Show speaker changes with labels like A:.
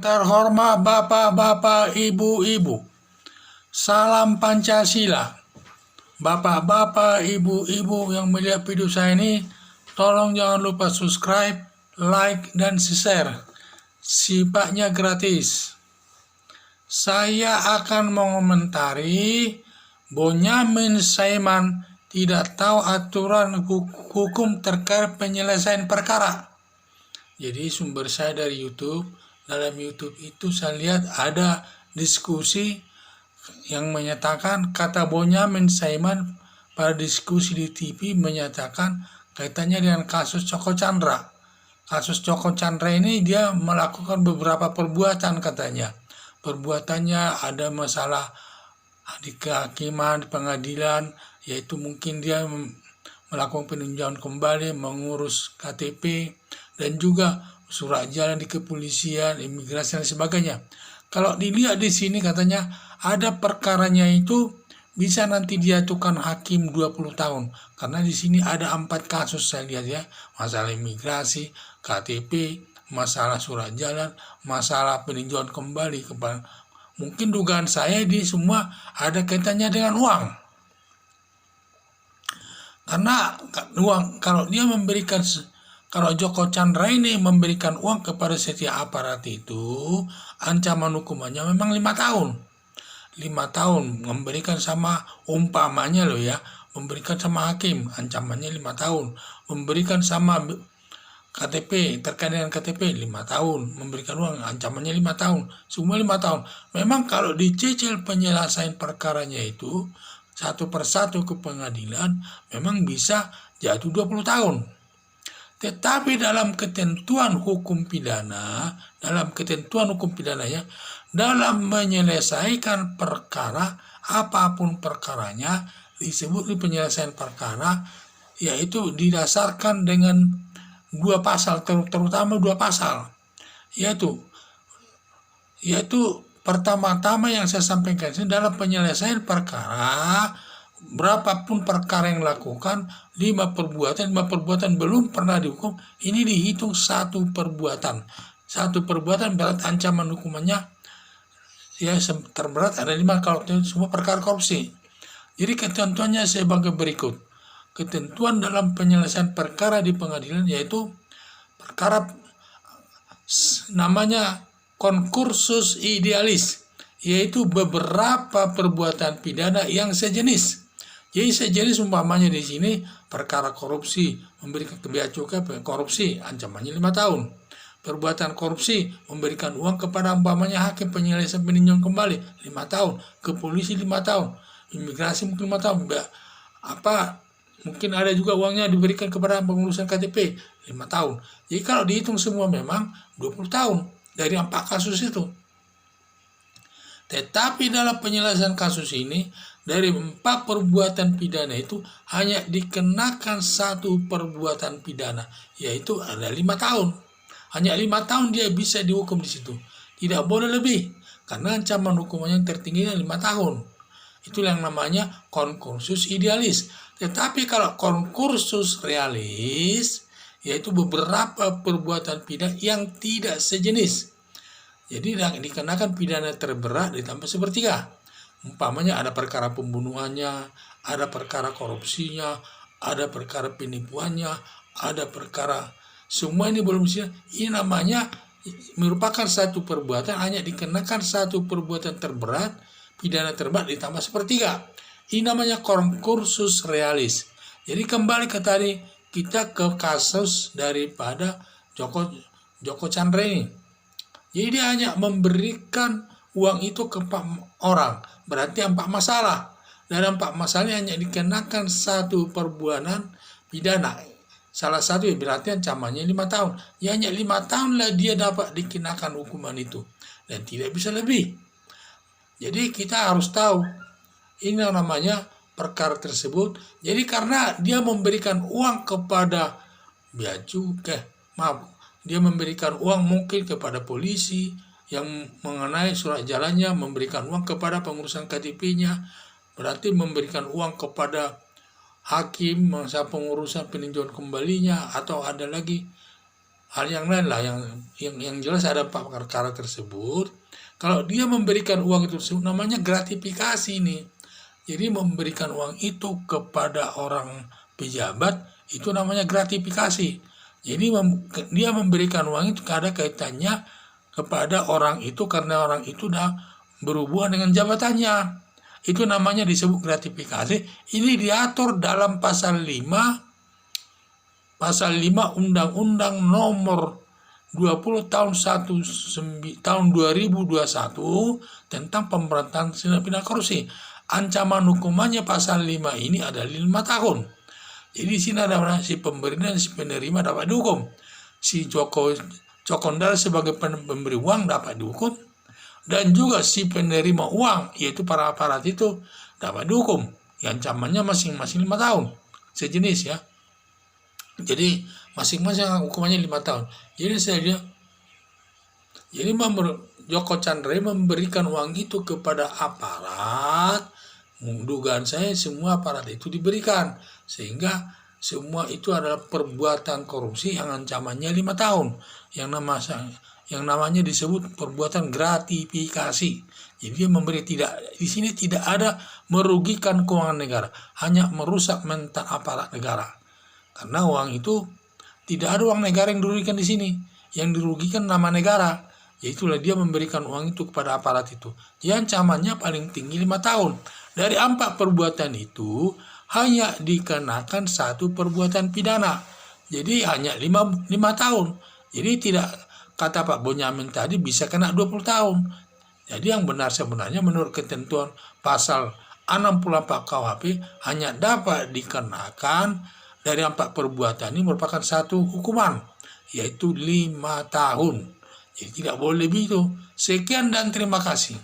A: terhormat bapak-bapak, ibu-ibu, salam Pancasila. Bapak-bapak, ibu-ibu yang melihat video saya ini, tolong jangan lupa subscribe, like, dan share. Sifatnya gratis. Saya akan mengomentari Bonyamin Saiman tidak tahu aturan hukum terkait penyelesaian perkara. Jadi sumber saya dari YouTube. Dalam YouTube itu saya lihat ada diskusi yang menyatakan kata Bonyamin Saiman pada diskusi di TV menyatakan kaitannya dengan kasus Joko Chandra. Kasus Joko Chandra ini dia melakukan beberapa perbuatan katanya. Perbuatannya ada masalah di kehakiman, di pengadilan, yaitu mungkin dia melakukan peninjauan kembali, mengurus KTP, dan juga surat jalan di kepolisian, imigrasi, dan sebagainya. Kalau dilihat di sini katanya ada perkaranya itu bisa nanti dijatuhkan hakim 20 tahun. Karena di sini ada 4 kasus saya lihat ya. Masalah imigrasi, KTP, masalah surat jalan, masalah peninjauan kembali kepada. Mungkin dugaan saya di semua ada kaitannya dengan uang. Karena uang, kalau Joko Chandra ini memberikan uang kepada setiap aparat itu, ancaman hukumannya memang 5 tahun. 5 tahun memberikan sama umpamanya loh ya, memberikan sama hakim, ancamannya 5 tahun. Memberikan sama KTP, terkait dengan KTP 5 tahun, memberikan uang, ancamannya 5 tahun, semua 5 tahun. Memang kalau dicicil penyelesaian perkaranya itu, satu persatu ke pengadilan, memang bisa jatuh 20 tahun. Tetapi dalam ketentuan hukum pidana, dalam menyelesaikan perkara, apapun perkaranya, disebut di penyelesaian perkara, yaitu didasarkan dengan 2 pasal, terutama 2 pasal, yaitu pertama-tama yang saya sampaikan dalam penyelesaian perkara, berapapun perkara yang dilakukan, 5 perbuatan belum pernah dihukum, ini dihitung 1 perbuatan. 1 perbuatan berat ancaman hukumannya ya terberat ada 5 kalau semua perkara korupsi. Jadi ketentuannya sebagai berikut. Ketentuan dalam penyelesaian perkara di pengadilan yaitu perkara namanya konkursus idealis, yaitu beberapa perbuatan pidana yang sejenis. Jadi sejenis umpamanya di sini perkara korupsi, memberikan bea cukai korupsi, ancamannya 5 tahun. Perbuatan korupsi, memberikan uang kepada umpamanya hakim penyelesaian peninjauan kembali 5 tahun, ke polisi 5 tahun, imigrasi mungkin 5 tahun, mungkin ada juga uangnya diberikan kepada pengurusan KTP 5 tahun. Jadi kalau dihitung semua memang 20 tahun dari 4 kasus itu. Tetapi dalam penyelesaian kasus ini, dari 4 perbuatan pidana itu hanya dikenakan 1 perbuatan pidana, yaitu ada 5 tahun. Hanya 5 tahun dia bisa dihukum di situ. Tidak boleh lebih, karena ancaman hukumannya tertinggi 5 tahun. Itu yang namanya konkursus idealis. Tetapi kalau konkursus realis, yaitu beberapa perbuatan pidana yang tidak sejenis. Jadi dikenakan pidana terberat ditambah sepertiga. Umpamanya ada perkara pembunuhannya, ada perkara korupsinya, ada perkara penipuannya, ada perkara, semua ini belum siap. Ini namanya merupakan 1 perbuatan, hanya dikenakan 1 perbuatan terberat, pidana terberat ditambah sepertiga. Ini namanya konkursus realis. Jadi kembali ke tadi, kita ke kasus daripada Joko Chandra ini. Jadi dia hanya memberikan uang itu ke 4 orang. Berarti 4 masalah. Dalam 4 masalah hanya dikenakan 1 perbuatan pidana. Salah satu ya berarti ancamannya 5 tahun. Ya hanya 5 tahun lah dia dapat dikenakan hukuman itu. Dan tidak bisa lebih. Jadi kita harus tahu. Ini namanya perkara tersebut. Jadi karena dia memberikan uang kepada bea cukai, dia memberikan uang mungkin kepada polisi yang mengenai surat jalannya, memberikan uang kepada pengurusan KTP-nya, berarti memberikan uang kepada hakim masa pengurusan peninjauan kembalinya, atau ada lagi hal yang lain lah, yang jelas ada 4 perkara tersebut. Kalau dia memberikan uang itu tersebut namanya gratifikasi nih. Jadi memberikan uang itu kepada orang pejabat itu namanya gratifikasi. Jadi dia memberikan uang itu ada kaitannya kepada orang itu karena orang itu sudah berhubungan dengan jabatannya. Itu namanya disebut gratifikasi. Ini diatur dalam pasal 5 Undang-Undang Nomor 20 tahun 2021 tentang pemberantasan tindak pidana korupsi. Ancaman hukumannya pasal 5 ini adalah 5 tahun. Jadi di sini ada si pemberi dan si penerima dapat dihukum. Si Cokondal sebagai pemberi uang dapat dihukum, dan juga si penerima uang yaitu para aparat itu dapat dihukum. Ancamannya masing-masing 5 tahun. Sejenis ya. Jadi masing-masing hukumannya 5 tahun. Jadi Joko Chandra memberikan uang itu kepada aparat. Dugaan saya semua aparat itu diberikan, sehingga semua itu adalah perbuatan korupsi yang ancamannya 5 tahun. Yang namanya disebut perbuatan gratifikasi. Jadi dia memberi, di sini tidak ada merugikan keuangan negara, hanya merusak mental aparat negara. Karena uang itu tidak ada uang negara yang dirugikan di sini. Yang dirugikan nama negara. Yaitulah dia memberikan uang itu kepada aparat itu. Dia ancamannya paling tinggi 5 tahun. Dari 4 perbuatan itu hanya dikenakan 1 perbuatan pidana. Jadi hanya 5 tahun. Jadi tidak, kata Pak Bonyamin tadi, bisa kena 20 tahun. Jadi yang benar sebenarnya menurut ketentuan pasal 64 KUHP hanya dapat dikenakan dari 4 perbuatan ini merupakan 1 hukuman, yaitu 5 tahun. Jadi tidak boleh lebih itu. Sekian dan terima kasih.